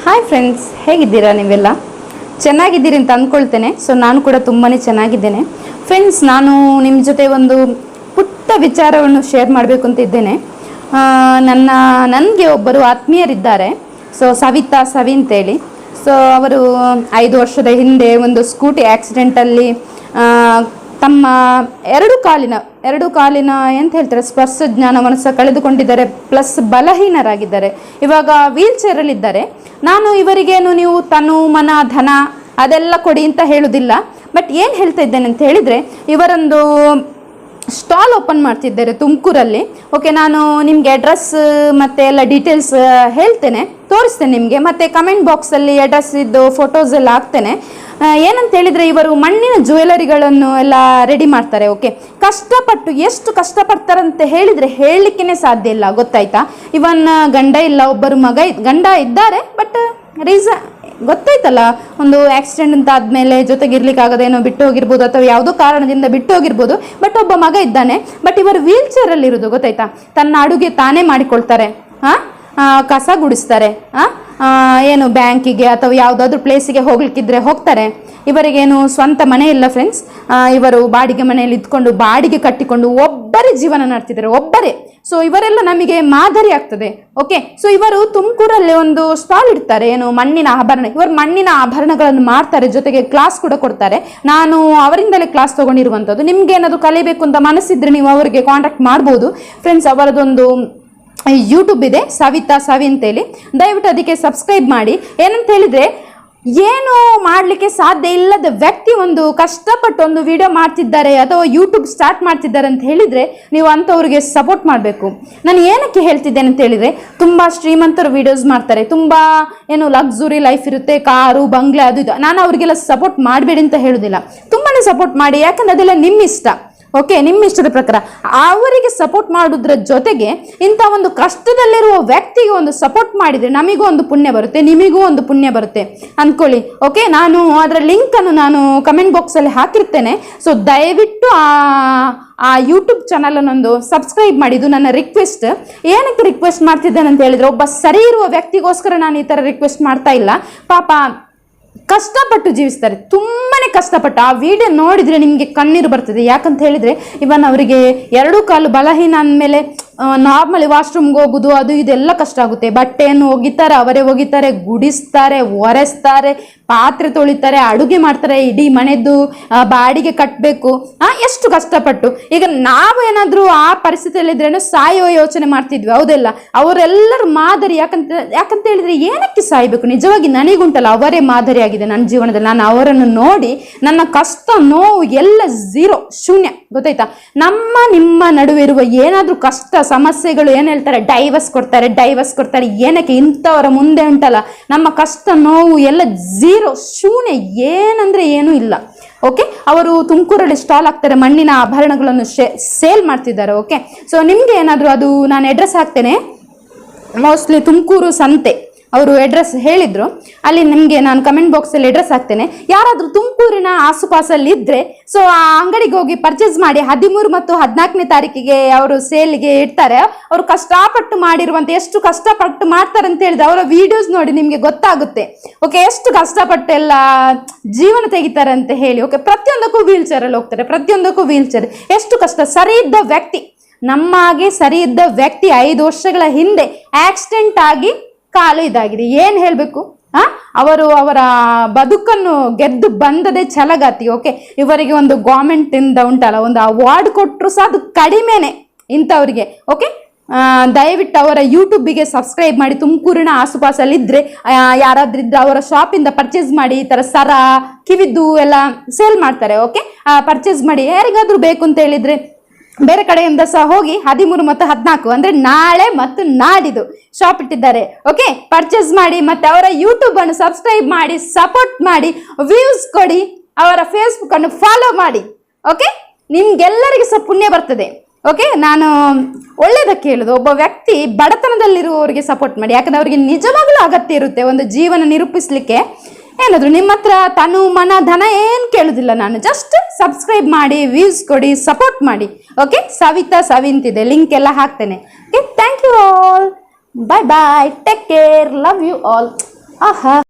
Hi friends, ಹೇಗಿದ್ದೀರಾ ನೀವೆಲ್ಲ? ಚೆನ್ನಾಗಿದ್ದೀರಿ ಅಂತ ಅಂದ್ಕೊಳ್ತೇನೆ. ಸೊ ನಾನು ಕೂಡ ತುಂಬಾ ಚೆನ್ನಾಗಿದ್ದೇನೆ. ಫ್ರೆಂಡ್ಸ್, ನಾನು ನಿಮ್ಮ ಜೊತೆ ಒಂದು ಪುಟ್ಟ ವಿಚಾರವನ್ನು ಶೇರ್ ಮಾಡಬೇಕು ಅಂತ ಇದ್ದೇನೆ. ನನಗೆ ಒಬ್ಬರು ಆತ್ಮೀಯರಿದ್ದಾರೆ. ಸೊ ಸವಿ ಅಂತೇಳಿ. ಸೊ ಅವರು 5 ವರ್ಷದ ಹಿಂದೆ ಒಂದು ಸ್ಕೂಟಿ ಆಕ್ಸಿಡೆಂಟಲ್ಲಿ ತಮ್ಮ ಎರಡು ಕಾಲಿನ ಎಂತ ಹೇಳ್ತಾರೆ, ಸ್ಪರ್ಶ ಜ್ಞಾನವನ್ನು ಸಹ ಕಳೆದುಕೊಂಡಿದ್ದಾರೆ. ಪ್ಲಸ್ ಬಲಹೀನರಾಗಿದ್ದಾರೆ. ಇವಾಗ ವೀಲ್ ಚೇರಲ್ಲಿದ್ದಾರೆ. ನಾನು ಇವರಿಗೇನು ನೀವು ತನು ಮನ ಧನ ಅದೆಲ್ಲ ಕೊಡಿ ಅಂತ ಹೇಳುವುದಿಲ್ಲ. ಬಟ್ ಏನು ಹೇಳ್ತಾ ಇದ್ದೇನೆ ಅಂತ ಹೇಳಿದರೆ, ಇವರೊಂದು ಸ್ಟಾಲ್ ಓಪನ್ ಮಾಡ್ತಿದ್ದಾರೆ ತುಮಕೂರಲ್ಲಿ. ಓಕೆ, ನಾನು ನಿಮಗೆ ಅಡ್ರೆಸ್ ಮತ್ತು ಎಲ್ಲ ಡೀಟೇಲ್ಸ್ ಹೇಳ್ತೇನೆ, ತೋರಿಸ್ತೇನೆ ನಿಮಗೆ. ಮತ್ತು ಕಮೆಂಟ್ ಬಾಕ್ಸಲ್ಲಿ ಅಡ್ರೆಸ್ ಇದ್ದು ಫೋಟೋಸ್ ಎಲ್ಲ ಹಾಕ್ತೇನೆ. ಏನಂತ ಹೇಳಿದರೆ, ಇವರು ಮಣ್ಣಿನ ಜ್ಯುವೆಲರಿಗಳನ್ನು ಎಲ್ಲ ರೆಡಿ ಮಾಡ್ತಾರೆ. ಓಕೆ, ಎಷ್ಟು ಕಷ್ಟಪಡ್ತಾರೆ ಅಂತ ಹೇಳಿದರೆ ಹೇಳಲಿಕ್ಕೇ ಸಾಧ್ಯ ಇಲ್ಲ, ಗೊತ್ತಾಯ್ತಾ? ಇವನ್ ಗಂಡ ಇಲ್ಲ, ಒಬ್ಬರು ಗಂಡ ಇದ್ದಾರೆ. ಬಟ್ ರೀಸನ್ ಗೊತ್ತಾಯ್ತಲ್ಲ, ಒಂದು ಆಕ್ಸಿಡೆಂಟ್ ಅಂತ ಆದಮೇಲೆ ಜೊತೆಗಿರ್ಲಿಕ್ಕಾಗದೇನೋ ಬಿಟ್ಟು ಹೋಗಿರ್ಬೋದು, ಅಥವಾ ಯಾವುದೋ ಕಾರಣದಿಂದ ಬಿಟ್ಟು ಹೋಗಿರ್ಬೋದು. ಬಟ್ ಒಬ್ಬ ಮಗ ಇದ್ದಾನೆ. ಬಟ್ ಇವರು ವೀಲ್ ಚೇರಲ್ಲಿ ಇರೋದು, ಗೊತ್ತಾಯ್ತಾ? ತನ್ನ ಅಡುಗೆ ತಾನೇ ಮಾಡಿಕೊಳ್ತಾರೆ, ಕಸ ಗುಡಿಸ್ತಾರೆ, ಏನು ಬ್ಯಾಂಕಿಗೆ ಅಥವಾ ಯಾವುದಾದ್ರೂ ಪ್ಲೇಸಿಗೆ ಹೋಗ್ಲಿಕ್ಕಿದ್ರೆ ಹೋಗ್ತಾರೆ. ಇವರಿಗೇನು ಸ್ವಂತ ಮನೆ ಇಲ್ಲ ಫ್ರೆಂಡ್ಸ್. ಇವರು ಬಾಡಿಗೆ ಮನೆಯಲ್ಲಿ ಇದ್ಕೊಂಡು ಬಾಡಿಗೆ ಕಟ್ಟಿಕೊಂಡು ಒಬ್ಬರೇ ಜೀವನ ನಡೆತಿದ್ದಾರೆ, ಒಬ್ಬರೇ. ಸೊ ಇವರೆಲ್ಲ ನಮಗೆ ಮಾದರಿ ಆಗ್ತದೆ. ಓಕೆ, ಸೊ ಇವರು ತುಮಕೂರಲ್ಲಿ ಒಂದು ಸ್ಟಾಲ್ ಇಡ್ತಾರೆ, ಏನು ಮಣ್ಣಿನ ಆಭರಣ. ಇವರು ಮಣ್ಣಿನ ಆಭರಣಗಳನ್ನು ಮಾಡ್ತಾರೆ, ಜೊತೆಗೆ ಕ್ಲಾಸ್ ಕೂಡ ಕೊಡ್ತಾರೆ. ನಾನು ಅವರಿಂದಲೇ ಕ್ಲಾಸ್ ತಗೊಂಡಿರುವಂಥದ್ದು. ನಿಮ್ಗೆ ಏನಾದರೂ ಕಲಿಬೇಕು ಅಂತ ಮನಸ್ಸಿದ್ರೆ ನೀವು ಅವರಿಗೆ ಕಾಂಟ್ಯಾಕ್ಟ್ ಮಾಡ್ಬೋದು ಫ್ರೆಂಡ್ಸ್. ಅವರದೊಂದು ಯೂಟ್ಯೂಬ್ ಇದೆ, ಸವಿ ಅಂತೇಳಿ. ದಯವಿಟ್ಟು ಅದಕ್ಕೆ ಸಬ್ಸ್ಕ್ರೈಬ್ ಮಾಡಿ. ಏನಂತ ಹೇಳಿದರೆ, ಏನು ಮಾಡಲಿಕ್ಕೆ ಸಾಧ್ಯ ಇಲ್ಲದ ವ್ಯಕ್ತಿ ಒಂದು ಕಷ್ಟಪಟ್ಟು ಒಂದು ವಿಡಿಯೋ ಮಾಡ್ತಿದ್ದಾರೆ ಅಥವಾ ಯೂಟ್ಯೂಬ್ ಸ್ಟಾರ್ಟ್ ಮಾಡ್ತಿದ್ದಾರೆ ಅಂತ ಹೇಳಿದರೆ, ನೀವು ಅಂಥವ್ರಿಗೆ ಸಪೋರ್ಟ್ ಮಾಡಬೇಕು. ನಾನು ಏನಕ್ಕೆ ಹೇಳ್ತಿದ್ದೇನೆ ಅಂತ ಹೇಳಿದರೆ, ತುಂಬ ಶ್ರೀಮಂತರು ವಿಡಿಯೋಸ್ ಮಾಡ್ತಾರೆ, ತುಂಬ ಏನು ಲಕ್ಸುರಿ ಲೈಫ್ ಇರುತ್ತೆ, ಕಾರು ಬಂಗ್ಲೆ ಅದು ಇದು. ನಾನು ಅವ್ರಿಗೆಲ್ಲ ಸಪೋರ್ಟ್ ಮಾಡಬೇಡಿ ಅಂತ ಹೇಳೋದಿಲ್ಲ, ತುಂಬಾ ಸಪೋರ್ಟ್ ಮಾಡಿ. ಯಾಕಂದ್ರೆ ಅದೆಲ್ಲ ನಿಮ್ಮ ಇಷ್ಟ. ಓಕೆ, ನಿಮ್ಮ ಇಷ್ಟದ ಪ್ರಕಾರ ಅವರಿಗೆ ಸಪೋರ್ಟ್ ಮಾಡೋದ್ರ ಜೊತೆಗೆ ಇಂಥ ಒಂದು ಕಷ್ಟದಲ್ಲಿರುವ ವ್ಯಕ್ತಿಗೆ ಒಂದು ಸಪೋರ್ಟ್ ಮಾಡಿದರೆ ನಮಗೂ ಒಂದು ಪುಣ್ಯ ಬರುತ್ತೆ, ನಿಮಗೂ ಒಂದು ಪುಣ್ಯ ಬರುತ್ತೆ ಅಂದ್ಕೊಳ್ಳಿ. ಓಕೆ, ನಾನು ಅದರ ಲಿಂಕನ್ನು ನಾನು ಕಮೆಂಟ್ ಬಾಕ್ಸಲ್ಲಿ ಹಾಕಿರ್ತೇನೆ. ಸೊ ದಯವಿಟ್ಟು ಆ ಯೂಟ್ಯೂಬ್ ಚಾನಲನ್ನೊಂದು ಸಬ್ಸ್ಕ್ರೈಬ್ ಮಾಡಿದ್ದು ನನ್ನ ರಿಕ್ವೆಸ್ಟ್. ಏನಕ್ಕೆ ರಿಕ್ವೆಸ್ಟ್ ಮಾಡ್ತಿದ್ದೇನೆ ಅಂತ ಹೇಳಿದರೆ, ಒಬ್ಬ ಸರಿ ಇರುವ ವ್ಯಕ್ತಿಗೋಸ್ಕರ ನಾನು ಈ ಥರ ರಿಕ್ವೆಸ್ಟ್ ಮಾಡ್ತಾ ಇಲ್ಲ. ಪಾಪ ಕಷ್ಟಪಟ್ಟು ಜೀವಿಸ್ತಾರೆ, ತುಂಬಾನೇ ಕಷ್ಟಪಟ್ಟು. ಆ ವಿಡಿಯೋ ನೋಡಿದರೆ ನಿಮಗೆ ಕಣ್ಣೀರು ಬರ್ತದೆ. ಯಾಕಂತ ಹೇಳಿದರೆ, ಇವನ್ ಅವರಿಗೆ 2 ಕಾಲು ಬಲಹೀನ ಅಂದಮೇಲೆ ನಾರ್ಮಲಿ ವಾಶ್ರೂಮ್ಗೆ ಹೋಗೋದು ಅದು ಇದೆಲ್ಲ ಕಷ್ಟ ಆಗುತ್ತೆ. ಬಟ್ಟೆಯನ್ನು ಒಗಿತಾರೆ, ಅವರೇ ಒಗಿತಾರೆ, ಗುಡಿಸ್ತಾರೆ, ಒರೆಸ್ತಾರೆ, ಪಾತ್ರೆ ತೊಳಿತಾರೆ, ಅಡುಗೆ ಮಾಡ್ತಾರೆ, ಇಡೀ ಮನೆದ್ದು ಬಾಡಿಗೆ ಕಟ್ಟಬೇಕು. ಎಷ್ಟು ಕಷ್ಟಪಟ್ಟು. ಈಗ ನಾವು ಏನಾದರೂ ಆ ಪರಿಸ್ಥಿತಿಯಲ್ಲಿದ್ರೇನು ಸಾಯೋ ಯೋಚನೆ ಮಾಡ್ತಿದ್ವಿ, ಹೌದಲ್ಲ? ಅವರೆಲ್ಲರೂ ಮಾದರಿ. ಯಾಕಂತ ಹೇಳಿದರೆ, ಏನಕ್ಕೆ ಸಾಯಬೇಕು? ನಿಜವಾಗಿ ನನಗುಂಟಲ್ಲ, ಅವರೇ ಮಾದರಿ ಆಗಿದೆ ನನ್ನ ಜೀವನದಲ್ಲಿ. ನಾನು ಅವರನ್ನು ನೋಡಿ ನನ್ನ ಕಷ್ಟ ನೋವು ಎಲ್ಲ ಝೀರೋ, ಶೂನ್ಯ, ಗೊತ್ತಾಯ್ತಾ? ನಿಮ್ಮ ನಡುವೆ ಇರುವ ಏನಾದರೂ ಕಷ್ಟ ಸಮಸ್ಯೆಗಳು ಏನು ಹೇಳ್ತಾರೆ, ಡೈವರ್ಸ್ ಕೊಡ್ತಾರೆ. ಏನಕ್ಕೆ? ಇಂಥವರ ಮುಂದೆ ಉಂಟಲ್ಲ ನಮ್ಮ ಕಷ್ಟ ನೋವು ಎಲ್ಲ ಝೀರೋ, ಶೂನ್ಯ, ಏನಂದ್ರೆ ಏನೂ ಇಲ್ಲ. ಓಕೆ, ಅವರು ತುಮಕೂರಲ್ಲಿ ಸ್ಟಾಲ್ ಹಾಕ್ತಾರೆ, ಮಣ್ಣಿನ ಆಭರಣಗಳನ್ನು ಸೇಲ್ ಮಾಡ್ತಿದ್ದಾರೆ. ಓಕೆ, ಸೊ ನಿಮ್ಗೆ ಏನಾದರೂ ಅದು ನಾನು ಅಡ್ರೆಸ್ ಹಾಕ್ತೇನೆ. ಮೋಸ್ಟ್ಲಿ ತುಮಕೂರು ಸಂತೆ ಅವರು ಅಡ್ರೆಸ್ ಹೇಳಿದ್ರು. ಅಲ್ಲಿ ನಿಮಗೆ ನಾನು ಕಮೆಂಟ್ ಬಾಕ್ಸಲ್ಲಿ ಅಡ್ರೆಸ್ ಹಾಕ್ತೇನೆ. ಯಾರಾದರೂ ತುಮಕೂರಿನ ಆಸುಪಾಸಲ್ಲಿ ಇದ್ದರೆ ಸೊ ಆ ಅಂಗಡಿಗೆ ಹೋಗಿ ಪರ್ಚೇಸ್ ಮಾಡಿ. 13 ಮತ್ತು 14ನೇ ತಾರೀಕಿಗೆ ಅವರು ಸೇಲ್ಗೆ ಇಡ್ತಾರೆ. ಅವರು ಕಷ್ಟಪಟ್ಟು ಮಾಡಿರುವಂಥ, ಎಷ್ಟು ಕಷ್ಟಪಟ್ಟು ಮಾಡ್ತಾರೆ ಅಂತ ಹೇಳಿದ್ರೆ ಅವರ ವಿಡಿಯೋಸ್ ನೋಡಿ ನಿಮಗೆ ಗೊತ್ತಾಗುತ್ತೆ. ಓಕೆ, ಎಷ್ಟು ಕಷ್ಟಪಟ್ಟು ಎಲ್ಲ ಜೀವನ ತೆಗಿತಾರೆ ಅಂತ ಹೇಳಿ. ಓಕೆ, ಪ್ರತಿಯೊಂದಕ್ಕೂ ವೀಲ್ ಚೇರಲ್ಲಿ ಹೋಗ್ತಾರೆ, ಪ್ರತಿಯೊಂದಕ್ಕೂ ವೀಲ್ ಚೇರ್. ಎಷ್ಟು ಕಷ್ಟ. ಸರಿ ಇದ್ದ ವ್ಯಕ್ತಿ, ನಮ್ಮ ಹಾಗೆ ಸರಿ ಇದ್ದ ವ್ಯಕ್ತಿ 5 ವರ್ಷಗಳ ಹಿಂದೆ ಆಕ್ಸಿಡೆಂಟ್ ಆಗಿ ಕಾಲು ಇದಾಗಿದೆ. ಏನು ಹೇಳಬೇಕು? ಅವರ ಬದುಕನ್ನು ಗೆದ್ದು ಬಂದದೇ ಛಲಗಾತಿ. ಓಕೆ, ಇವರಿಗೆ ಒಂದು ಗೌರ್ಮೆಂಟ್ ಇಂದ ಉಂಟಲ್ಲ ಒಂದು ಅವಾರ್ಡ್ ಕೊಟ್ಟರು ಸಹ ಅದು ಕಡಿಮೆನೆ ಇಂಥವ್ರಿಗೆ. ಓಕೆ, ದಯವಿಟ್ಟು ಅವರ ಯೂಟ್ಯೂಬಿಗೆ ಸಬ್ಸ್ಕ್ರೈಬ್ ಮಾಡಿ. ತುಮಕೂರಿನ ಆಸುಪಾಸಲ್ಲಿ ಇದ್ರೆ ಯಾರಾದ್ರಿದ್ರೆ ಅವರ ಶಾಪಿಂದ ಪರ್ಚೇಸ್ ಮಾಡಿ. ಈ ಥರ ಸರ, ಕಿವಿದ್ದು ಎಲ್ಲ ಸೇಲ್ ಮಾಡ್ತಾರೆ. ಓಕೆ, ಪರ್ಚೇಸ್ ಮಾಡಿ. ಯಾರಿಗಾದ್ರೂ ಬೇಕು ಅಂತ ಹೇಳಿದ್ರೆ ಬೇರೆ ಕಡೆಯಿಂದ ಸಹ ಹೋಗಿ 13 ಮತ್ತು 14 ಅಂದರೆ ನಾಳೆ ಮತ್ತು ನಾಡಿದ್ದು ಶಾಪ್ ಇಟ್ಟಿದ್ದಾರೆ. ಓಕೆ, ಪರ್ಚೇಸ್ ಮಾಡಿ. ಮತ್ತು ಅವರ ಯೂಟ್ಯೂಬ್ ಅನ್ನು ಸಬ್ಸ್ಕ್ರೈಬ್ ಮಾಡಿ, ಸಪೋರ್ಟ್ ಮಾಡಿ, ವ್ಯೂಸ್ ಕೊಡಿ, ಅವರ ಫೇಸ್ಬುಕ್ ಅನ್ನು ಫಾಲೋ ಮಾಡಿ. ಓಕೆ, ನಿಮ್ಗೆಲ್ಲರಿಗೂ ಸಹ ಪುಣ್ಯ ಬರ್ತದೆ. ಓಕೆ, ನಾನು ಒಳ್ಳೇದಕ್ಕೆ ಹೇಳೋದು, ಒಬ್ಬ ವ್ಯಕ್ತಿ ಬಡತನದಲ್ಲಿರುವವರಿಗೆ ಸಪೋರ್ಟ್ ಮಾಡಿ. ಯಾಕಂದ್ರೆ ಅವರಿಗೆ ನಿಜವಾಗ್ಲೂ ಅಗತ್ಯ ಇರುತ್ತೆ ಒಂದು ಜೀವನ ನಿರೂಪಿಸಲಿಕ್ಕೆ. ಏನಾದರೂ ನಿಮ್ಮ ಹತ್ರ ತನು ಮನ ಧನ ಏನು ಕೇಳೋದಿಲ್ಲ. ನಾನು ಜಸ್ಟ್ ಸಬ್ಸ್ಕ್ರೈಬ್ ಮಾಡಿ, ವ್ಯೂಸ್ ಕೊಡಿ, ಸಪೋರ್ಟ್ ಮಾಡಿ. ಓಕೆ, ಸವಿ ಅಂತಿದೆ, ಲಿಂಕ್ ಎಲ್ಲ ಹಾಕ್ತೇನೆ. Okay, thank you all. Bye bye, take care, love you all. ಆಹಾ